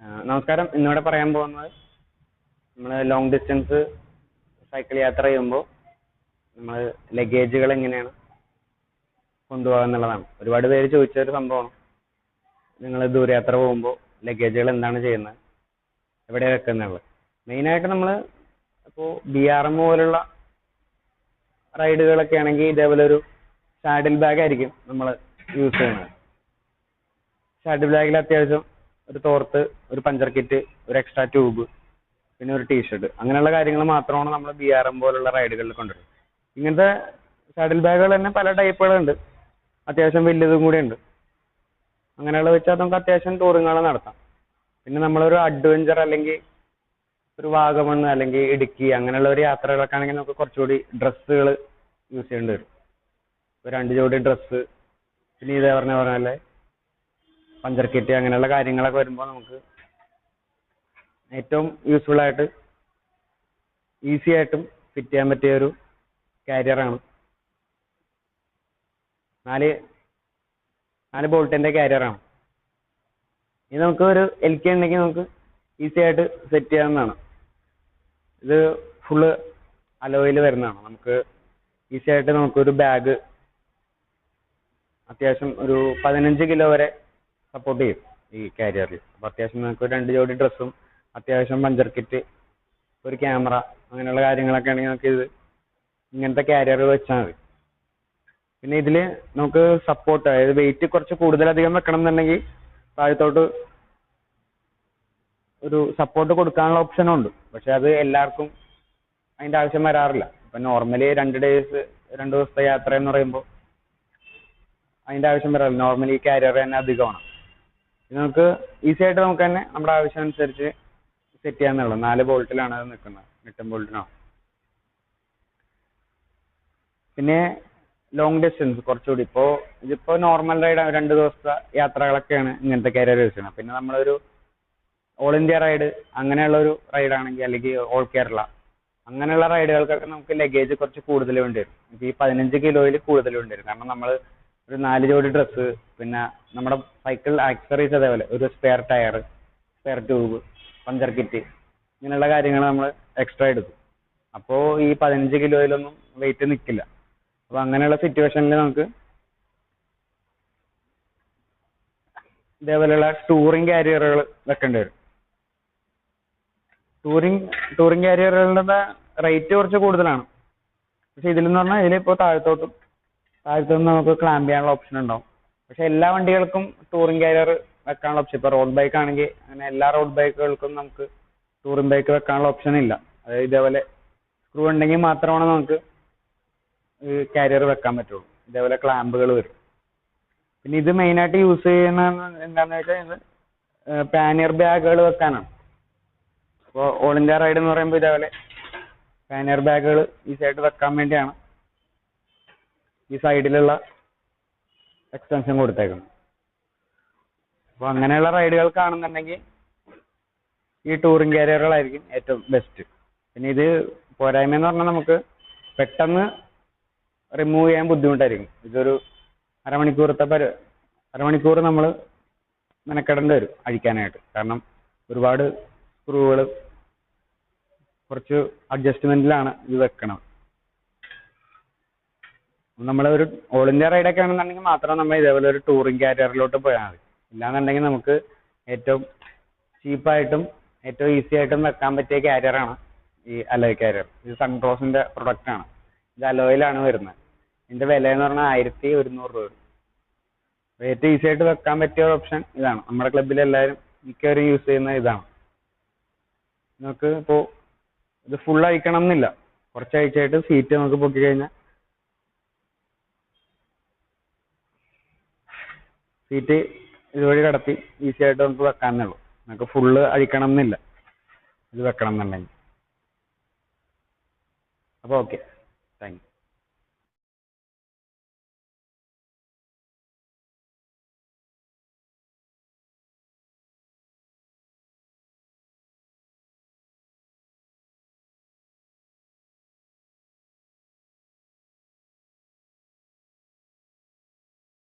നമസ്കാരം. ഇന്നിവിടെ പറയാൻ പോകുന്നത് നമ്മൾ ലോങ് ഡിസ്റ്റൻസ് സൈക്കിൾ യാത്ര ചെയ്യുമ്പോൾ നമ്മൾ ലഗേജുകൾ എങ്ങനെയാണ് കൊണ്ടുപോകുക എന്നുള്ളതാണ്. ഒരുപാട് പേര് ചോദിച്ച ഒരു സംഭവമാണ്. നിങ്ങൾ ദൂരയാത്ര പോകുമ്പോൾ ലഗേജുകൾ എന്താണ് ചെയ്യുന്നത്, എവിടെ വെക്കുന്നുള്ളത്. മെയിനായിട്ട് നമ്മൾ ഇപ്പോൾ BRM പോലുള്ള റൈഡുകളൊക്കെ ആണെങ്കിൽ ഇതേപോലെ ഒരു സാഡിൽ ബാഗ് ആയിരിക്കും നമ്മൾ യൂസ് ചെയ്യുന്നത്. സാഡിൽ ബാഗിൽ അത്യാവശ്യം ഒരു തോർത്ത്, ഒരു പഞ്ചർ കിറ്റ്, ഒരു എക്സ്ട്രാ ട്യൂബ്, പിന്നെ ഒരു ടീഷർട്ട്, അങ്ങനെയുള്ള കാര്യങ്ങൾ മാത്രമാണ് നമ്മൾ BRM പോലുള്ള റൈഡുകളിൽ കൊണ്ടുവരുന്നത്. ഇങ്ങനത്തെ സാഡിൽ ബാഗുകൾ തന്നെ പല ടൈപ്പുകളുണ്ട്. അത്യാവശ്യം വലിയതും കൂടെ ഉണ്ട്. അങ്ങനെയുള്ള വെച്ചാൽ നമുക്ക് അത്യാവശ്യം ടൂറിങ്ങുകൾ നടത്താം. പിന്നെ നമ്മളൊരു അഡ്വഞ്ചർ അല്ലെങ്കിൽ ഒരു വാഗമൺ അല്ലെങ്കിൽ ഇടുക്കി അങ്ങനെയുള്ള ഒരു യാത്രകളൊക്കെ ആണെങ്കിൽ നമുക്ക് കുറച്ചുകൂടി ഡ്രസ്സുകൾ യൂസ് ചെയ്യേണ്ടി വരും. ഒരു 2 ജോഡി ഡ്രസ്സ്, പിന്നെ ഇതേ പറഞ്ഞ പോലെ പഞ്ചർ കിറ്റ്, അങ്ങനെയുള്ള കാര്യങ്ങളൊക്കെ വരുമ്പോൾ നമുക്ക് ഏറ്റവും യൂസ്ഫുൾ ആയിട്ട് ഈസി ആയിട്ടും ഫിറ്റ് ചെയ്യാൻ പറ്റിയ ഒരു കാരിയറാണ്. 4 ബോൾട്ടിന്റെ കാരിയറാണ്. ഇത് നമുക്ക് ഒരു LK ഉണ്ടെങ്കിൽ നമുക്ക് ഈസി ആയിട്ട് സെറ്റ് ചെയ്യാവുന്നതാണ്. ഇത് ഫുള്ള് അലോയിൽ വരുന്നതാണ്. നമുക്ക് ഈസി ആയിട്ട് നമുക്കൊരു ബാഗ് അത്യാവശ്യം ഒരു 15 കിലോ വരെ സപ്പോർട്ട് ചെയ്യും ഈ കാരിയറിൽ. അപ്പോൾ അത്യാവശ്യം നമുക്ക് 2 ജോഡി ഡ്രസ്സും അത്യാവശ്യം പഞ്ചർ കിറ്റ്, ഒരു ക്യാമറ, അങ്ങനെയുള്ള കാര്യങ്ങളൊക്കെ ആണെങ്കിൽ നമുക്ക് ഇത് ഇങ്ങനത്തെ കാരിയർ വെച്ചാൽ മതി. പിന്നെ ഇതിൽ നമുക്ക് സപ്പോർട്ട്, അതായത് വെയിറ്റ് കുറച്ച് കൂടുതലധികം വെക്കണം എന്നുണ്ടെങ്കിൽ താഴത്തോട്ട് ഒരു സപ്പോർട്ട് കൊടുക്കാനുള്ള ഓപ്ഷനും ഉണ്ട്. പക്ഷെ അത് എല്ലാവർക്കും അതിൻ്റെ ആവശ്യം വരാറില്ല. ഇപ്പം നോർമലി 2 ദിവസത്തെ യാത്ര എന്ന് പറയുമ്പോൾ അതിൻ്റെ ആവശ്യം വരാറില്ല. നോർമലി കാരിയർ തന്നെ അധികമാണ്. ഇത് നമുക്ക് ഈസി ആയിട്ട് നമുക്ക് തന്നെ നമ്മുടെ ആവശ്യം അനുസരിച്ച് സെറ്റ് ചെയ്യാന്നുള്ളൂ. 4 ബോൾട്ടിലാണ് അത് നിൽക്കുന്നത്, 8 ബോൾട്ടിനാണ്. പിന്നെ ലോങ് ഡിസ്റ്റൻസ് കുറച്ചുകൂടി ഇതിപ്പോൾ നോർമൽ റൈഡ് 2 ദിവസത്തെ യാത്രകളൊക്കെയാണ് ഇങ്ങനത്തെ കാരിയർ യൂസ് ചെയ്യുന്നത്. പിന്നെ നമ്മളൊരു ഓൾ ഇന്ത്യ റൈഡ്, അങ്ങനെയുള്ള ഒരു റൈഡ് ആണെങ്കിൽ, അല്ലെങ്കിൽ ഓൾ കേരള അങ്ങനെയുള്ള റൈഡുകൾക്കൊക്കെ നമുക്ക് ലഗേജ് കുറച്ച് കൂടുതൽ വേണ്ടി വരും. ഈ 15 കിലോയിൽ കൂടുതൽ വേണ്ടി വരും. കാരണം നമ്മൾ ഒരു 4 ജോഡി ഡ്രസ്സ്, പിന്നെ നമ്മുടെ സൈക്കിൾ ആക്സറീസ്, അതേപോലെ ഒരു spare tyre, spare tube, puncture kit, ഇങ്ങനെയുള്ള കാര്യങ്ങൾ നമ്മൾ എക്സ്ട്രാ എടുക്കും. അപ്പോൾ ഈ 15 കിലോയിലൊന്നും വെയിറ്റ് നിൽക്കില്ല. അപ്പോൾ അങ്ങനെയുള്ള സിറ്റുവേഷനിൽ നമുക്ക് ഇതേപോലെയുള്ള ടൂറിങ് കാരിയറുകൾ വെക്കേണ്ടി വരും. ടൂറിങ് കാരിയറുകളുടെ റേറ്റ് കുറച്ച് കൂടുതലാണ്. പക്ഷെ ഇതിലെന്ന് പറഞ്ഞാൽ ഇതിലിപ്പോൾ താഴത്തോട്ട് നമുക്ക് ക്ലാമ്പ് ചെയ്യാനുള്ള ഓപ്ഷൻ ഉണ്ടാവും. പക്ഷെ എല്ലാ വണ്ടികൾക്കും ടൂറിങ് കാരിയർ വെക്കാനുള്ള ഓപ്ഷൻ, ഇപ്പോൾ റോഡ് ബൈക്ക് ആണെങ്കിൽ അങ്ങനെ എല്ലാ റോഡ് ബൈക്കുകൾക്കും നമുക്ക് ടൂറിങ് ബൈക്ക് വെക്കാനുള്ള ഓപ്ഷൻ ഇല്ല. അതായത് ഇതേപോലെ സ്ക്രൂ ഉണ്ടെങ്കിൽ മാത്രമാണ് നമുക്ക് കാരിയർ വെക്കാൻ പറ്റുള്ളൂ. ഇതേപോലെ ക്ലാമ്പുകൾ വരും. പിന്നെ ഇത് മെയിനായിട്ട് യൂസ് ചെയ്യുന്ന എന്താണെന്ന് വെച്ചാൽ ഇത് പാനിയർ ബാഗുകൾ വെക്കാനാണ്. അപ്പോൾ ഓൾ ഇന്ത്യ റൈഡ് എന്ന് പറയുമ്പോൾ ഇതേപോലെ പാനിയർ ബാഗുകൾ ഈസി ആയിട്ട് വെക്കാൻ വേണ്ടിയാണ് ഈ സൈഡിലുള്ള എക്സ്റ്റൻഷൻ കൊടുത്തേക്കുന്നത്. അപ്പോൾ അങ്ങനെയുള്ള റൈഡുകൾക്കാണെന്നുണ്ടെങ്കിൽ ഈ ടൂറിങ് കാരിയറുകളായിരിക്കും ഏറ്റവും ബെസ്റ്റ്. പിന്നെ ഇത് പോരായ്മ എന്ന് പറഞ്ഞാൽ നമുക്ക് പെട്ടെന്ന് റിമൂവ് ചെയ്യാൻ ബുദ്ധിമുട്ടായിരിക്കും. ഇതൊരു അരമണിക്കൂർ നമ്മൾ മെനക്കെടേണ്ടി വരും അഴിക്കാനായിട്ട്. കാരണം ഒരുപാട് സ്ക്രൂകൾ, കുറച്ച് അഡ്ജസ്റ്റ്മെന്റിലാണ് ഇത് വെക്കണം. നമ്മളൊരു ഓൾ ഇന്ത്യ റൈഡൊക്കെ ആണെന്നുണ്ടെങ്കിൽ മാത്രം നമ്മൾ ഇതേപോലെ ഒരു ടൂറിങ് കാരിയറിലോട്ട് പോയാൽ മതി. ഇല്ലാന്നുണ്ടെങ്കിൽ നമുക്ക് ഏറ്റവും ചീപ്പായിട്ടും ഏറ്റവും ഈസി ആയിട്ടും വെക്കാൻ പറ്റിയ കാരിയറാണ് ഈ അലോയ് കാരിയർ. ഇത് സൺക്രോസിന്റെ പ്രൊഡക്റ്റ് ആണ്. ഇത് അലോയിലാണ് വരുന്നത്. ഇതിന്റെ വില എന്ന് പറഞ്ഞാൽ 1100 രൂപ. ഏറ്റവും ഈസി ആയിട്ട് വെക്കാൻ പറ്റിയ ഓപ്ഷൻ ഇതാണ്. നമ്മുടെ ക്ലബിൽ എല്ലാവരും മിക്കവരും യൂസ് ചെയ്യുന്ന ഇതാണ്. നമുക്ക് ഇപ്പോൾ ഇത് ഫുൾ അഴിക്കണം എന്നില്ല. കുറച്ച് അഴിച്ചായിട്ട് സീറ്റ് നമുക്ക് പൊക്കി കഴിഞ്ഞാൽ സീറ്റ് ഇതുവഴി കടത്തി ഈസി ആയിട്ട് നമുക്ക് വെക്കാമെന്നുള്ളൂ. നമുക്ക് ഫുള്ള് അഴിക്കണം എന്നില്ല ഇത് വെക്കണം എന്നുണ്ടെങ്കിൽ. അപ്പോൾ ഓക്കെ, താങ്ക് യു.